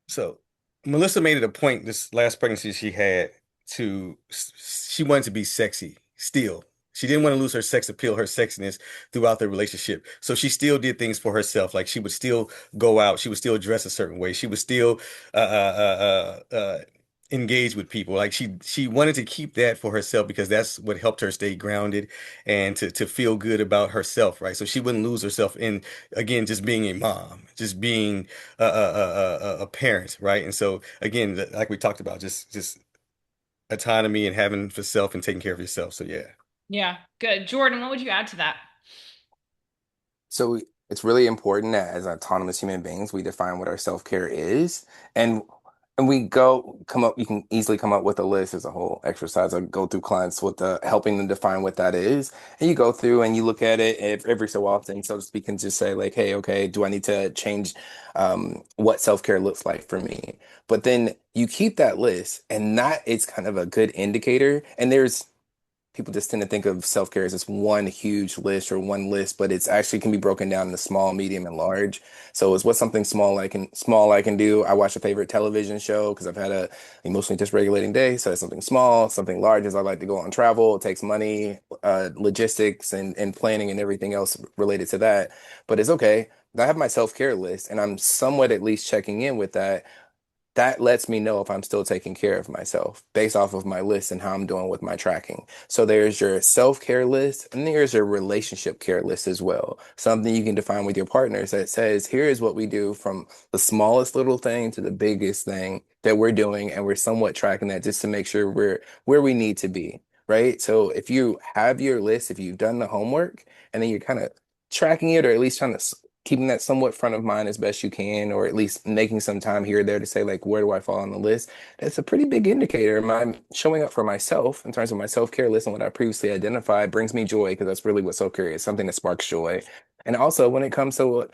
So Melissa made it a point this last pregnancy she had she wanted to be sexy still. She didn't want to lose her sex appeal, her sexiness throughout the relationship. So she still did things for herself. Like she would still go out, she would still dress a certain way, she would still engage with people. Like she wanted to keep that for herself because that's what helped her stay grounded and to feel good about herself, right? So she wouldn't lose herself in again just being a mom, just being a parent, right? And so again, like we talked about, just autonomy and having for self and taking care of yourself. So yeah. Yeah, good. Jordan, what would you add to that? So it's really important that as autonomous human beings, we define what our self-care is. And and we come up, you can easily come up with a list as a whole exercise. I go through clients with helping them define what that is. And you go through and you look at it every so often, so to speak, and just say like, hey, okay, do I need to change what self-care looks like for me? But then you keep that list and that is kind of a good indicator. And there's people just tend to think of self-care as this one huge list or one list, but it's actually can be broken down into small, medium, and large. So it's what's something small I can do. I watch a favorite television show because I've had a emotionally dysregulating day. So it's something small. Something large is I like to go on travel. It takes money, logistics and planning and everything else related to that. But it's okay. I have my self-care list and I'm somewhat at least checking in with that. That lets me know if I'm still taking care of myself based off of my list and how I'm doing with my tracking. So there's your self-care list and there's your relationship care list as well. Something you can define with your partners that says, here is what we do from the smallest little thing to the biggest thing that we're doing. And we're somewhat tracking that just to make sure we're where we need to be, right? So if you have your list, if you've done the homework and then you're kind of tracking it or at least trying to keeping that somewhat front of mind as best you can, or at least making some time here or there to say, like, where do I fall on the list? That's a pretty big indicator. Am I showing up for myself in terms of my self-care list and what I previously identified brings me joy because that's really what self-care is, something that sparks joy. And also when it comes to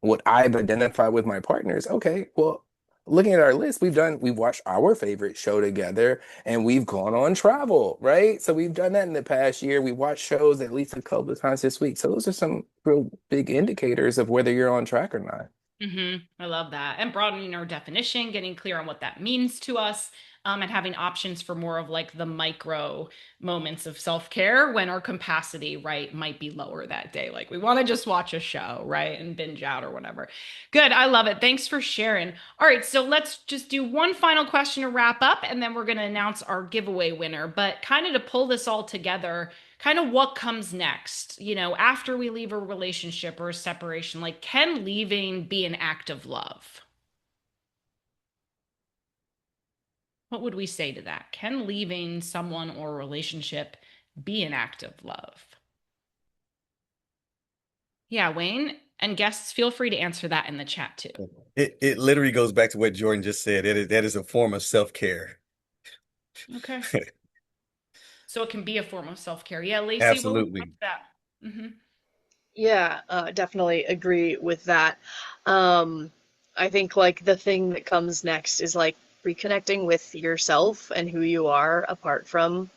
what I've identified with my partners, okay, well, looking at our list, we've watched our favorite show together and we've gone on travel, right? So we've done that in the past year. We watched shows at least a couple of times this week. So those are some real big indicators of whether you're on track or not. I love that. And broadening our definition, getting clear on what that means to us, and having options for more of like the micro moments of self-care when our capacity, right, might be lower that day. Like we want to just watch a show, right, and binge out or whatever. Good. I love it. Thanks for sharing. All right, so let's just do one final question to wrap up, and then we're going to announce our giveaway winner. But kind of to pull this all together, kind of what comes next, after we leave a relationship or a separation, like can leaving be an act of love? What would we say to that? Can leaving someone or a relationship be an act of love? Yeah, Wayne, and guests, feel free to answer that in the chat too. It literally goes back to what Jordan just said. That is a form of self-care. Okay. So it can be a form of self-care. Yeah, Lacey, what would you add Absolutely. to that? Hmm. Yeah, definitely agree with that. Um, I think like the thing that comes next is like reconnecting with yourself and who you are apart from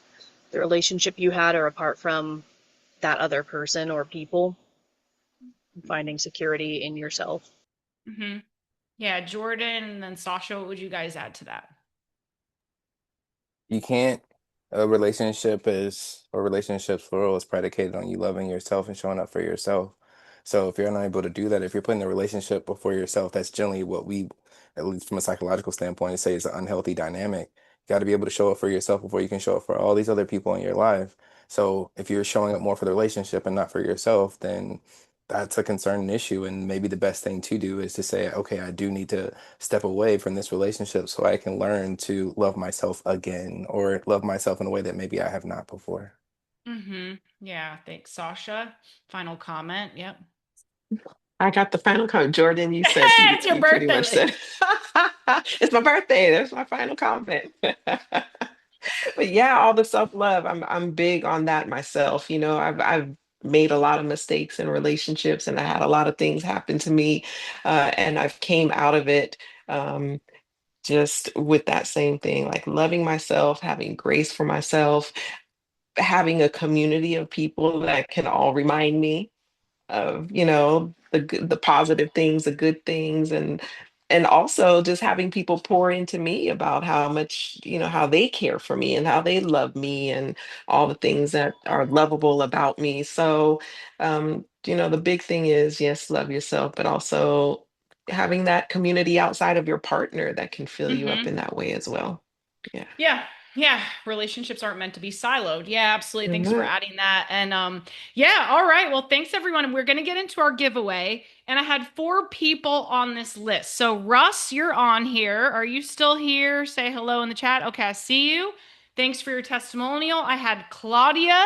the relationship you had or apart from that other person or people, finding security in yourself. Hmm. Yeah, Jordan and then Sasha, what would you guys add to that? You can't, a relationship is, or relationships plural is predicated on you loving yourself and showing up for yourself. So if you're unable to do that, if you're putting the relationship before yourself, that's generally what we, at least from a psychological standpoint, say is an unhealthy dynamic. You got to be able to show up for yourself before you can show up for all these other people in your life. So if you're showing up more for the relationship and not for yourself, then that's a concern and issue. And maybe the best thing to do is to say, okay, I do need to step away from this relationship so I can learn to love myself again or love myself in a way that maybe I have not before. Yeah, thanks, Sasha. Final comment. Yep. I got the final comment. Jordan, you said It's your you pretty birthday, much said Lacey. it's my birthday. That's my final comment. But yeah, all the self-love. I'm big on that myself. I've made a lot of mistakes in relationships and I had a lot of things happen to me. And I've came out of it just with that same thing, like loving myself, having grace for myself, having a community of people that can all remind me of the positive things, the good things, and also just having people pour into me about how much how they care for me and how they love me and all the things that are lovable about me. So the big thing is, yes, love yourself, but also having that community outside of your partner that can fill you up Hmm. in that way as well. Yeah. Yeah. Yeah. Relationships aren't meant to be siloed. Yeah, absolutely. They're Thanks for not. adding that. And yeah, all right. Well, thanks everyone. We're gonna get into our giveaway. And I had four people on this list. So Russ, you're on here. Are you still here? Say hello in the chat. Okay, I see you. Thanks for your testimonial. I had Claudia.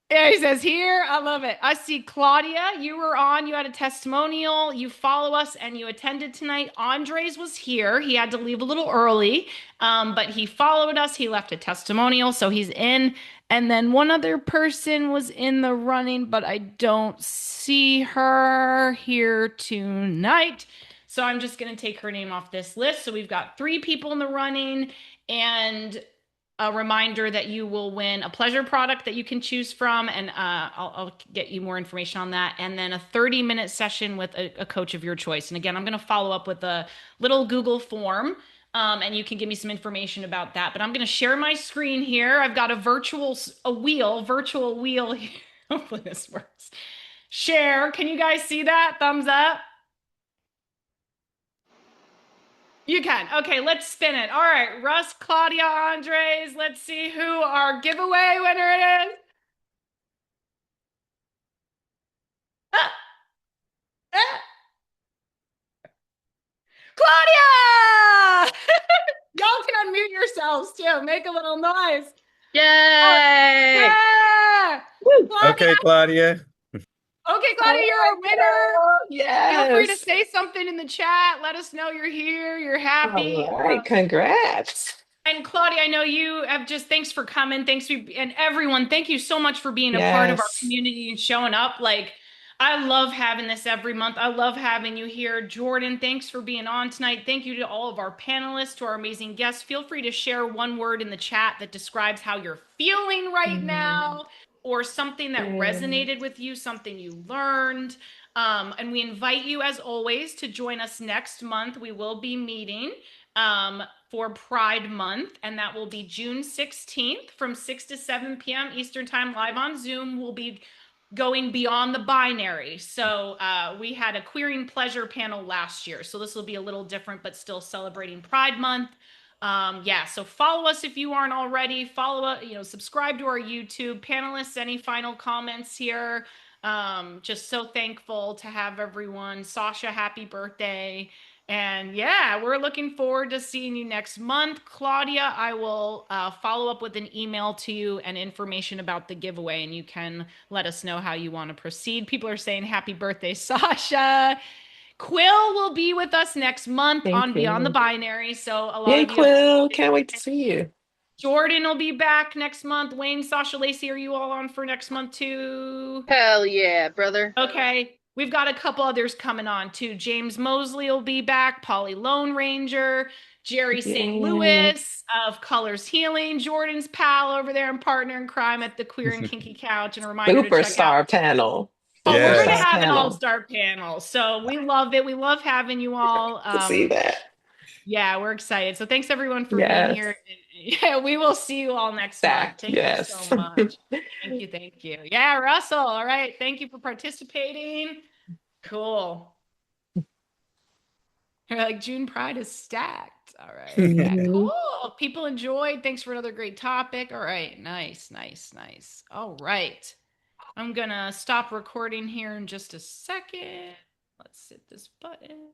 Yeah, he says here. I love it. I see Claudia. You were on. You had a testimonial. You follow us and you attended tonight. Andres was here. He had to leave a little early, but he followed us. He left a testimonial, so he's in. And then one other person was in the running, but I don't see her here tonight. So I'm just going to take her name off this list. So we've got three people in the running. And a reminder that you will win a pleasure product that you can choose from, and I'll get you more information on that. And then a 30-minute session with a coach of your choice. And again, I'm going to follow up with a little Google form, and you can give me some information about that. But I'm going to share my screen here. I've got a virtual wheel here. Hopefully this works. Share. Can you guys see that? Thumbs up. You can. Okay, let's spin it. All right, Russ, Claudia, Andres. Let's see who our giveaway winner is. Ah, ah, Claudia! Y'all can unmute yourselves too. Make a little noise. Oh, Yay! yeah! Woo. Claudia. Okay, Claudia. Okay, All Claudia, you're right, a winner. girl. Feel free to Yes. say something in the chat. Let us know you're here, you're happy. All right. Congrats. And Claudia, I know you have just thanks for coming. Thanks for and everyone, thank you so much for being a part of our Yes. community and showing up. Like I love having this every month. I love having you here. Jordan, thanks for being on tonight. Thank you to all of our panelists, to our amazing guests. Feel free to share one word in the chat that describes how you're feeling right Mm, now or something that mm, resonated with you, something you learned. And we invite you, as always, to join us next month. We will be meeting. For Pride Month, and that will be June 16th from 6 to 7 p.m. Eastern Time, live on Zoom. We'll be going beyond the binary. So we had a queering pleasure panel last year. So this will be a little different, but still celebrating Pride Month. Yeah, so follow us if you aren't already. Follow us, subscribe to our YouTube. Panelists, any final comments here? Just so thankful to have everyone. Sasha, happy birthday. And yeah, we're looking forward to seeing you next month. Claudia, I will follow up with an email to you and information about the giveaway, and you can let us know how you want to proceed. People are saying happy birthday, Sasha. Quill will be with us next month thank on Beyond the you. Binary. So a lot Yay, of you have. Quill. Can't wait to see you. Jordan will be back next month. Wayne, Sasha, Lacey, are you all on for next month too? Hell yeah, brother. Okay. We've got a couple others coming on too. James Mosley will be back, Polly Lone Ranger, Jerry St. Yay. Louis of Colors Healing, Jordan's pal over there and partner in crime at the Queer and Kinky Couch. And a reminder to check out. Superstar panel. Oh, we're going to Superstar Yes. have an panel. all-star panel. So we love it. We love having you all. To see that. Yeah, we're excited. So thanks everyone for being Yes. here. Yeah, we will see you all next month. Back. Thank you so Yes. much. Thank you. Thank you. Yeah, Russell. All right. Thank you for participating. Cool. You're like June Pride is stacked. All right. Yeah, Mhm. cool. People enjoyed. Thanks for another great topic. All right. Nice, nice, nice. All right. I'm gonna stop recording here in just a second. Let's hit this button.